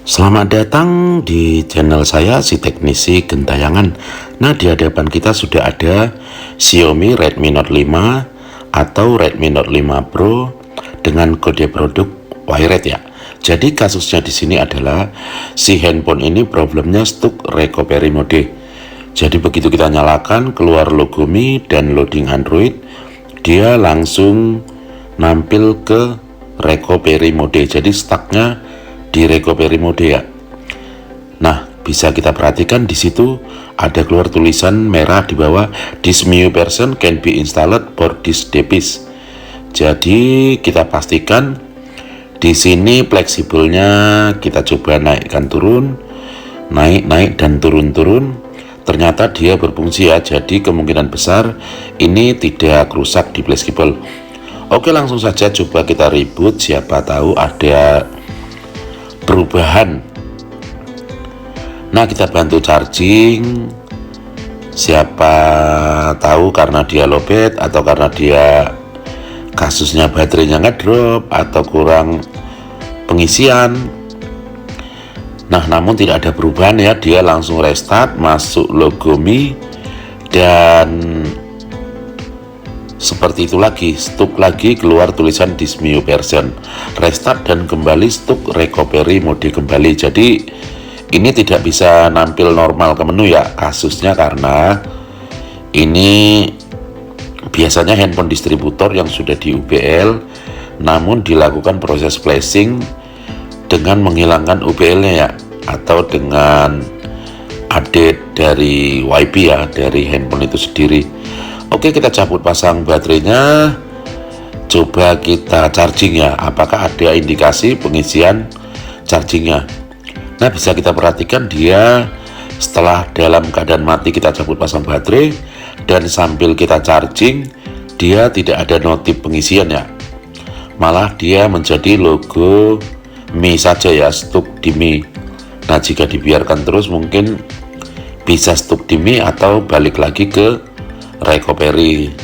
Selamat datang di channel saya, si teknisi gentayangan. Nah, di hadapan kita sudah ada Xiaomi Redmi Note 5 atau Redmi Note 5 Pro dengan kode produk wired ya. Jadi kasusnya di sini adalah si handphone ini problemnya stuck recovery mode. Jadi begitu kita nyalakan, keluar logo Mi dan loading Android, dia langsung nampil ke recovery mode. Jadi stucknya di recovery mode ya. Nah, bisa kita perhatikan di situ ada keluar tulisan merah di bawah, this MIUI version can be installed for this device. Jadi kita pastikan di sini fleksibelnya kita coba naikkan turun, naik dan turun. Ternyata dia berfungsi ya. Jadi kemungkinan besar ini tidak rusak di fleksibel. Oke, langsung saja coba kita reboot, siapa tahu ada perubahan. Nah, kita bantu charging, siapa tahu karena dia lowbat atau karena dia kasusnya baterainya ngedrop atau kurang pengisian. Nah, namun tidak ada perubahan ya, dia langsung restart, masuk logo Mi dan seperti itu lagi, stuck lagi, keluar tulisan this MIUI version, restart dan kembali stuck recovery mode kembali. Jadi ini tidak bisa nampil normal ke menu ya, kasusnya karena ini biasanya handphone distributor yang sudah di UBL namun dilakukan proses flashing dengan menghilangkan UBL-nya ya, atau dengan update dari WiFi ya, dari handphone itu sendiri. Oke, kita cabut pasang baterainya, coba kita charging ya, apakah ada indikasi pengisian chargingnya. Nah, bisa kita perhatikan dia setelah dalam keadaan mati kita cabut pasang baterai dan sambil kita charging, dia tidak ada notif pengisian ya, malah dia menjadi logo Mi saja ya, stuck di Mi. Nah, jika dibiarkan terus mungkin bisa stuck di Mi atau balik lagi ke recovery.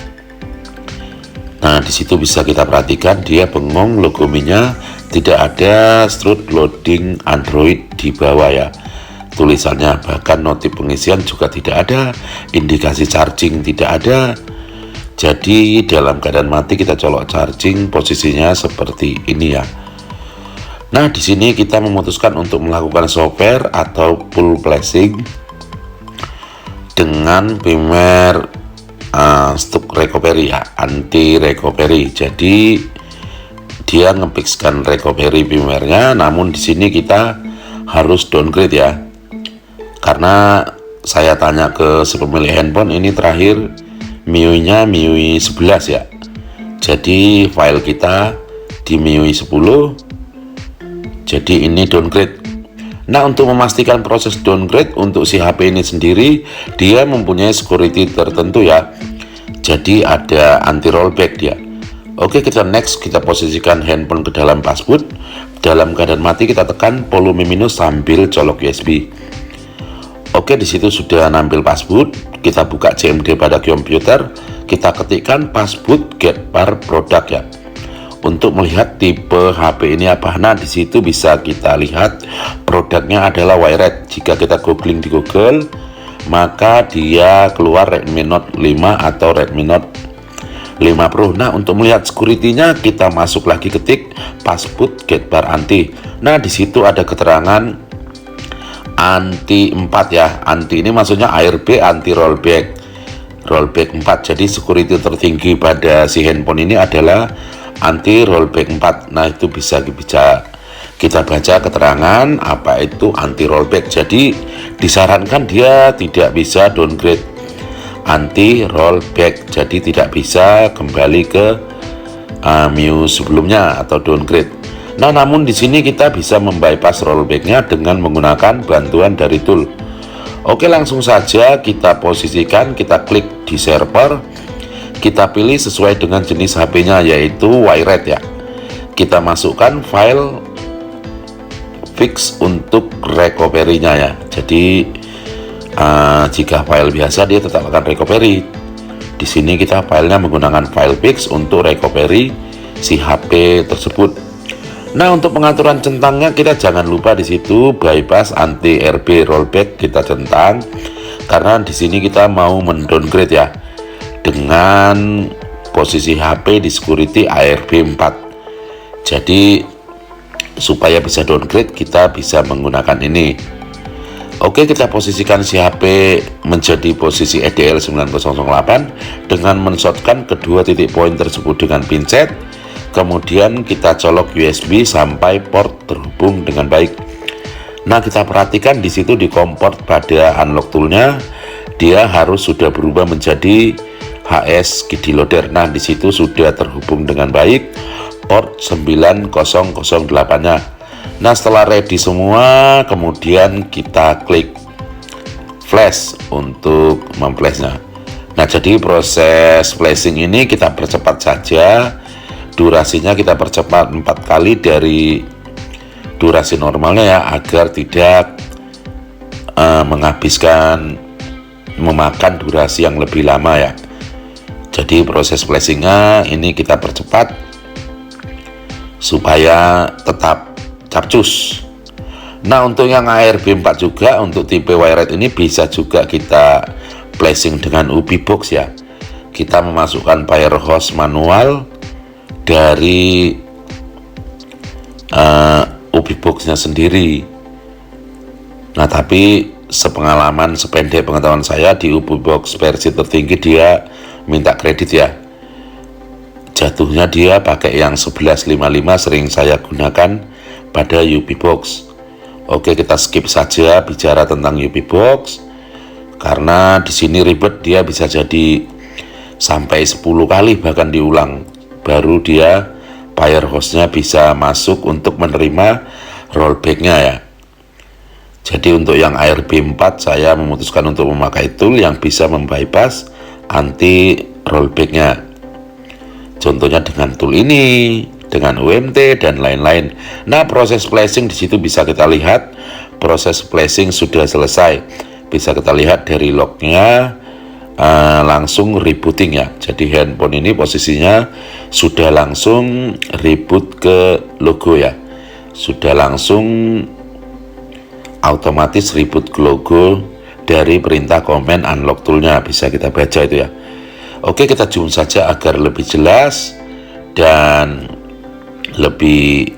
Nah, di situ bisa kita perhatikan dia bengong, logo Mi-nya tidak ada, strut loading Android di bawah ya tulisannya, bahkan notif pengisian juga tidak ada, indikasi charging tidak ada. Jadi dalam keadaan mati kita colok charging, posisinya seperti ini ya. Nah, di sini kita memutuskan untuk melakukan software atau full flashing dengan firmware stuck recovery ya, anti recovery. Jadi dia ngefixkan recovery firmware-nya, namun di sini kita harus downgrade ya. Karena saya tanya ke si pemilik handphone ini terakhir MIUI-nya MIUI 11 ya. Jadi file kita di MIUI 10. Jadi ini downgrade. Nah, untuk memastikan proses downgrade untuk si HP ini sendiri, dia mempunyai security tertentu ya. Jadi ada anti rollback dia. Oke, kita next, kita posisikan handphone ke dalam passboot. Dalam keadaan mati kita tekan volume minus sambil colok USB. Oke, di situ sudah nampil passboot. Kita buka CMD pada komputer, kita ketikkan passboot get bar product ya. Untuk melihat tipe HP ini apa, nah di situ bisa kita lihat produknya adalah wired. Jika kita googling di Google, maka dia keluar Redmi Note 5 atau Redmi Note 5 Pro. Nah, untuk melihat security-nya kita masuk lagi, ketik passboot get bar anti. Nah, di situ ada keterangan anti 4 ya. Anti ini maksudnya ARB, anti rollback 4. Jadi security tertinggi pada si handphone ini adalah anti rollback 4. Nah, itu bisa kita baca keterangan apa itu anti rollback. Jadi disarankan dia tidak bisa downgrade anti rollback, jadi tidak bisa kembali ke MIUI sebelumnya atau downgrade. Nah, namun di sini kita bisa membypass rollbacknya dengan menggunakan bantuan dari tool. Oke, langsung saja kita posisikan, kita klik di server, kita pilih sesuai dengan jenis HP-nya yaitu wired ya. Kita masukkan file fix untuk recovery-nya ya. Jadi jika file biasa dia tetap akan recovery. Di sini kita filenya menggunakan file fix untuk recovery si HP tersebut. Nah, untuk pengaturan centangnya kita jangan lupa di situ bypass anti RB rollback kita centang, karena di sini kita mau mendowngrade ya dengan posisi HP di security ARB 4. Jadi supaya bisa downgrade kita bisa menggunakan ini. Oke, kita posisikan si HP menjadi posisi EDL 9008 dengan menshotkan kedua titik poin tersebut dengan pincet. Kemudian kita colok USB sampai port terhubung dengan baik. Nah, kita perhatikan di situ di komport pada unlock toolnya dia harus sudah berubah menjadi HS key loader. Nah, di situ sudah terhubung dengan baik port 9008-nya. Nah, setelah ready semua, kemudian kita klik flash untuk memflashnya. Nah, jadi proses flashing ini kita percepat saja. Durasinya kita percepat 4 kali dari durasi normalnya ya, agar tidak memakan durasi yang lebih lama ya. Jadi proses flashingnya ini kita percepat supaya tetap capcus. Nah, untuk yang ARB 4 juga untuk tipe wired ini bisa juga kita flashing dengan UPI box ya. Kita memasukkan firehose manual dari UPI boxnya sendiri. Nah, tapi sependek pengetahuan saya di UPI box versi tertinggi dia minta kredit ya. Jatuhnya dia pakai yang 1155 sering saya gunakan pada UPI box. Oke, kita skip saja bicara tentang UPI box karena di sini ribet, dia bisa jadi sampai 10 kali bahkan diulang baru dia firehose-nya bisa masuk untuk menerima rollback-nya ya. Jadi untuk yang ARB 4 saya memutuskan untuk memakai tool yang bisa membypass anti rollback-nya. Contohnya dengan tool ini, dengan UMT dan lain-lain. Nah, proses flashing di situ bisa kita lihat proses flashing sudah selesai. Bisa kita lihat dari lognya langsung rebooting ya. Jadi handphone ini posisinya sudah langsung reboot ke logo ya. Sudah langsung otomatis reboot ke logo dari perintah command unlock toolnya. Bisa kita baca itu ya. Oke, kita zoom saja agar lebih jelas dan lebih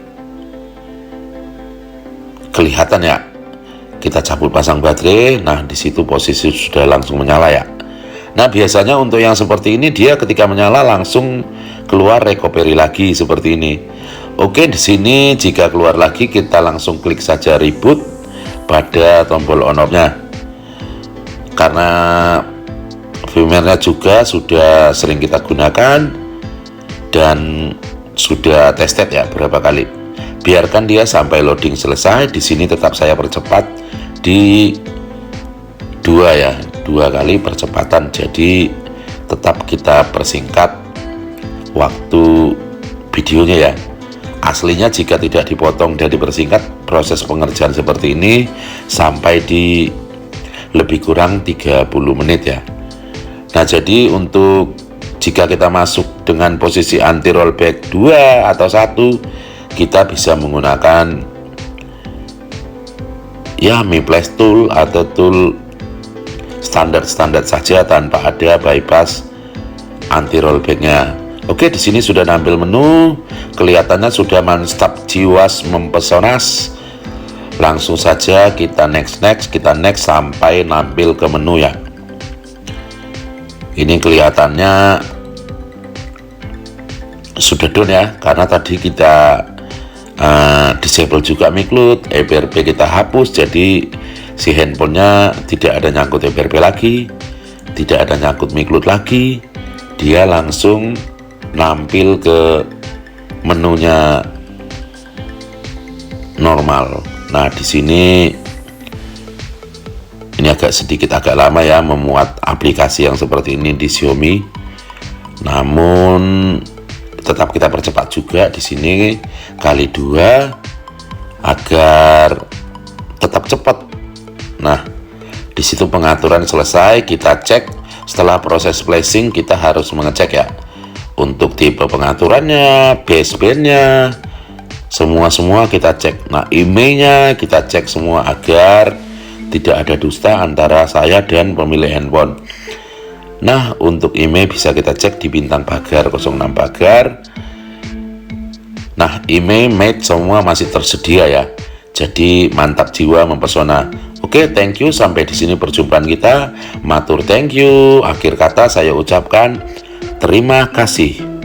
kelihatan ya. Kita cabut pasang baterai. Nah, di situ posisi sudah langsung menyala ya. Nah, biasanya untuk yang seperti ini dia ketika menyala langsung keluar recovery lagi seperti ini. Oke, di sini jika keluar lagi kita langsung klik saja reboot pada tombol on off-nya. Karena firmware-nya juga sudah sering kita gunakan dan sudah tested ya beberapa kali. Biarkan dia sampai loading selesai. Di sini tetap saya percepat di 2 kali percepatan, jadi tetap kita persingkat waktu videonya ya. Aslinya jika tidak dipotong dan dipersingkat proses pengerjaan seperti ini sampai di lebih kurang 30 menit ya. Nah, jadi untuk jika kita masuk dengan posisi anti rollback 2 atau 1, kita bisa menggunakan ya Mi Flash tool atau tool standar saja tanpa ada bypass anti rollback-nya. Oke, di sini sudah nampil menu, kelihatannya sudah mantap, jiwas, mempesonas. Langsung saja kita next sampai nampil ke menu ya. Ini kelihatannya sudah done ya, karena tadi kita disable juga miklut, EBRP kita hapus, jadi si handphonenya tidak ada nyangkut EBRP lagi, tidak ada nyangkut miklut lagi, dia langsung nampil ke menunya normal. Nah, di sini ini agak lama ya memuat aplikasi yang seperti ini di Xiaomi. Namun tetap kita percepat juga di sini kali 2 agar tetap cepat. Nah, di situ pengaturan selesai, kita cek. Setelah proses flashing kita harus mengecek ya untuk tipe pengaturannya, basebandnya, semua kita cek. Nah, emailnya kita cek semua agar tidak ada dusta antara saya dan pemilik handphone. Nah, untuk email bisa kita cek di bintang pagar 06 pagar. Nah, email match semua masih tersedia ya. Jadi mantap jiwa, mempesona. Oke, thank you. Sampai di sini perjumpaan kita. Matur thank you. Akhir kata saya ucapkan terima kasih.